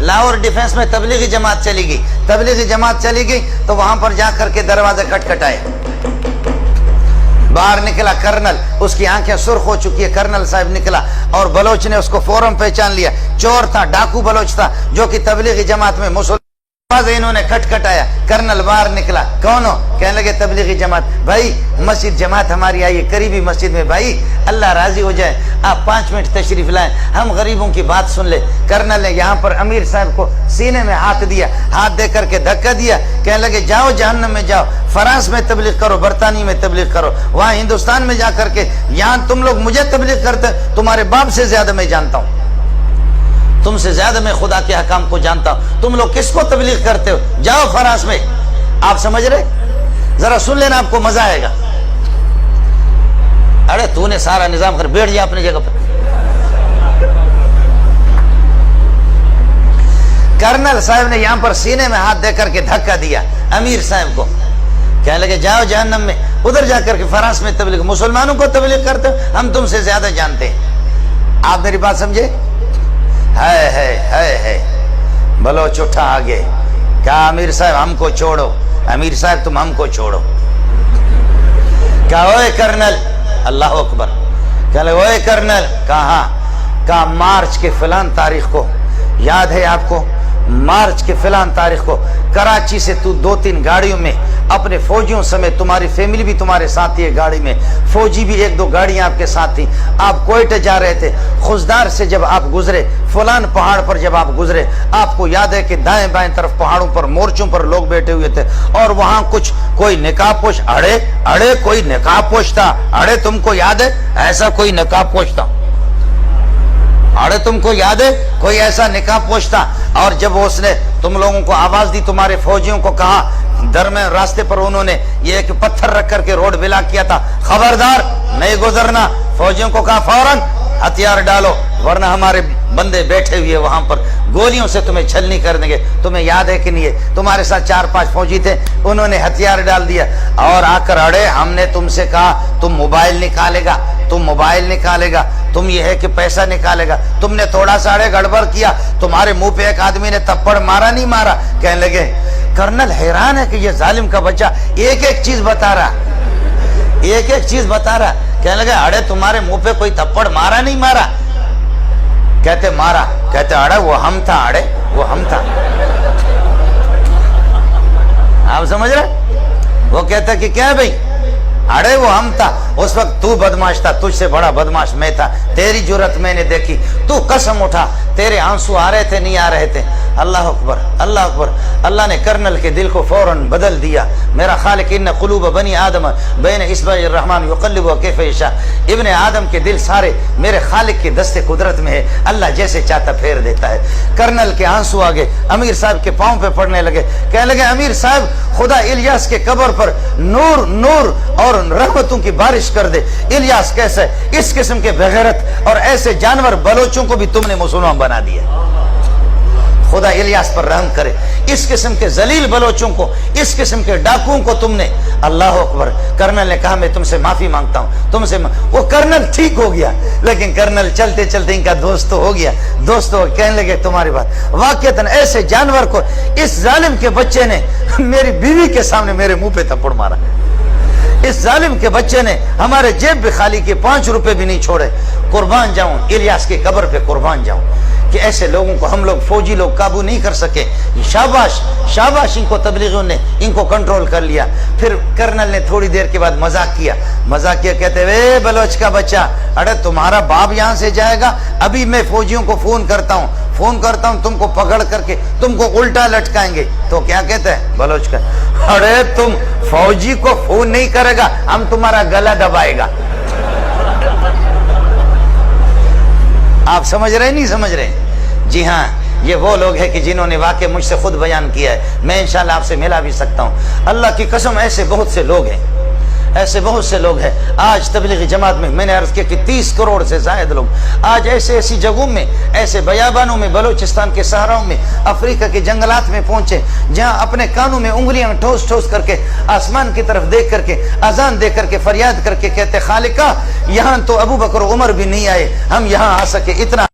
Lahore defence میں تبلیغی جماعت چلی گئی، تبلیغی جماعت چلی گئی تو وہاں پر جا کر کے دروازے کھٹکھٹائے، باہر نکلا کرنل، اس کی آنکھیں سرخ ہو چکی ہے، کرنل صاحب نکلا اور بلوچ نے اس کو فوراً پہچان لیا، چور تھا، ڈاکو بلوچ تھا جو کہ تبلیغی جماعت میں مسلمان، انہوں نے کھٹکھٹایا، کرنل باہر نکلا، کون ہو؟ کہنے لگے تبلیغی جماعت۔ بھائی مسجد جماعت ہماری آئی ہے قریبی مسجد میں، بھائی اللہ راضی ہو جائے آپ 5 منٹ تشریف لائیں، ہم غریبوں کی بات سن لے۔ کرنل نے یہاں پر امیر صاحب کو سینے میں ہاتھ دیا، ہاتھ دے کر کے دھکا دیا، کہنے لگے جاؤ جہنم میں جاؤ، فرانس میں تبلیغ کرو، برطانیہ میں تبلیغ کرو، وہاں ہندوستان میں جا کر کے، یہاں تم لوگ مجھے تبلیغ کرتے، تمہارے باپ سے زیادہ میں جانتا ہوں، تم سے زیادہ میں خدا کے حکام کو جانتا ہوں، تم لوگ کس کو تبلیغ کرتے ہو؟ جاؤ فرانس میں۔ آپ سمجھ رہے؟ ذرا سن لینا، آپ کو مزہ آئے گا۔ ارے تو نے سارا نظام کر، بیٹھ جا اپنی جگہ پر۔ کرنل صاحب نے یہاں پر سینے میں ہاتھ دے کر کے دھکا دیا امیر صاحب کو، کہنے لگے جاؤ جہنم میں، ادھر جا کر کے فرانس میں تبلیغ، مسلمانوں کو تبلیغ کرتے ہو، ہم تم سے زیادہ جانتے ہیں۔ آپ میری بات سمجھے؟ ہے بلوچ اٹھا آگے، کہا امیر صاحب ہم کو چھوڑو، امیر صاحب تم ہم کو چھوڑو۔ کہا اوے کرنل، اللہ اکبر، کہا اوے کرنل، کہا مارچ کے فلان تاریخ کو، یاد ہے آپ کو؟ مارچ کے فلان تاریخ کو کراچی سے تو 2-3 گاڑیوں میں اپنے فوجیوں سمیت، تمہاری فیملی بھی تمہارے ساتھ ہی گاڑی میں، فوجی بھی 1-2 گاڑیاں آپ کے ساتھ تھیں، آپ کوئٹہ جا رہے تھے، خزدار سے جب آپ گزرے، فلان پہاڑ پر جب آپ گزرے، آپ کو یاد ہے کہ دائیں بائیں طرف پہاڑوں پر مورچوں پر لوگ بیٹھے ہوئے تھے، اور وہاں کچھ کوئی نقاب پوش، اڑے کوئی نقاب پوش تھا، اڑے تم کو یاد ہے ایسا کوئی نقاب پوش تھا؟ اڑے تم کو یاد ہے کوئی ایسا نقاب پوش تھا؟ اور جب اس نے تم لوگوں کو آواز دی، تمہارے فوجیوں کو کہا، درمیان راستے پر انہوں نے یہ ایک پتھر رکھ کر کے روڈ بلاک کیا تھا، خبردار نہیں گزرنا، فوجیوں کو کہا فوراً ہتھیار ڈالو ورنہ ہمارے بندے بیٹھے ہوئے وہاں پر گولیوں سے تمہیں چھلنی کر دیں گے۔ تمہیں یاد ہے کہ نہیں ہے؟ تمہارے ساتھ 4-5 فوجی تھے، انہوں نے ہتھیار ڈال دیا اور آ کر اڑے، ہم نے تم سے کہا تم موبائل نکالے گا، تم موبائل نکالے گا، تم یہ ہے کہ پیسہ نکالے گا، تم نے تھوڑا سا اڑے گڑبڑ کیا، تمہارے منہ پہ ایک آدمی نے تھپڑ مارا نہیں مارا؟ کہنے لگے کرنل حیران ہے کہ یہ ظالم کا بچہ ایک چیز بتا رہا، ایک چیز بتا رہا۔ کہنے لگے اڑے تمہارے منہ پہ کوئی تھپڑ مارا نہیں مارا؟ کہتے مارا، کہتے اڑے وہ ہم تھا، اڑے وہ ہم تھا۔ آپ سمجھ رہے؟ وہ کہتا کہ کیا بھئی؟ اڑے وہ ہم تھا، اس وقت تو بدماش تھا، تجھ سے بڑا بدماش میں تھا، تیری جرت میں نے دیکھی، تو قسم اٹھا، تیرے آنسو آ رہے تھے نہیں آ رہے تھے؟ اللہ اکبر، اللہ اکبر۔ اللہ نے کرنل کے دل کو فوراً بدل دیا۔ میرا خالق ان قلوب بنی آدم بین اصبع الرحمن یقلبها کیف یشاء، ابن آدم کے دل سارے میرے خالق کے دست قدرت میں ہے، اللہ جیسے چاہتا پھیر دیتا ہے۔ کرنل کے آنسو آگے امیر صاحب کے پاؤں پہ پڑنے لگے، کہنے لگے امیر صاحب خدا الیاس کے قبر پر نور نور اور رحمتوں کی بارش کر دے۔ الیاس کیسے؟ اس قسم کے بغیرت اور ایسے جانور بلوچوں کو بھی تم نے مسلمان بنا دیا، خدا الیاس پر رحم کرے۔ اس قسم کے ذلیل بلوچوں کو، اس قسم کے ڈاکوؤں کو تم نے، اللہ اکبر۔ کرنل نے کہا میں تم سے معافی مانگتا ہوں، تم سے وہ کرنل ٹھیک ہو گیا، لیکن کرنل چلتے چلتے ان کا دوست ہو گیا، دوست ہو کہنے لگے تمہاری بات واقعتاً ایسے جانور کو اس ظالم کے بچے نے میری بیوی کے سامنے میرے منہ پہ تھپڑ مارا، اس ظالم کے بچے نے ہمارے جیب بھی خالی کے 5 روپے بھی نہیں چھوڑے۔ قربان جاؤں الیاس کی قبر پہ، قربان جاؤں کہ ایسے لوگوں کو ہم لوگ فوجی لوگ قابو نہیں کر سکے۔ شاباش شاباش، ان کو تبلیغیوں نے ان کو کنٹرول کر لیا۔ پھر کرنل نے تھوڑی دیر کے بعد مذاق کیا، کہتے وے بلوچ کا بچہ، اڑے تمہارا باپ یہاں سے جائے گا، ابھی میں فوجیوں کو فون کرتا ہوں تم کو پکڑ کر کے تم کو الٹا لٹکائیں گے۔ تو کیا کہتے ہیں بلوچ کا؟ اڑے تم فوجی کو فون نہیں کرے گا، ہم تمہارا گلا دبائے گا۔ آپ سمجھ رہے نہیں سمجھ رہے؟ جی ہاں، یہ وہ لوگ ہیں کہ جنہوں نے واقع مجھ سے خود بیان کیا ہے، میں انشاءاللہ آپ سے ملا بھی سکتا ہوں۔ اللہ کی قسم ایسے بہت سے لوگ ہیں، ایسے بہت سے لوگ ہیں۔ آج تبلیغی جماعت میں میں نے عرض کیا کہ 30 کروڑ سے زائد لوگ آج ایسی جگہوں میں، ایسے بیابانوں میں، بلوچستان کے صحراؤں میں، افریقہ کے جنگلات میں پہنچے، جہاں اپنے کانوں میں انگلیاں ٹھوس ٹھوس کر کے آسمان کی طرف دیکھ کر کے اذان دے کر کے فریاد کر کے کہتے خالقہ یہاں تو ابو بکر و عمر بھی نہیں آئے، ہم یہاں آ سکے، اتنا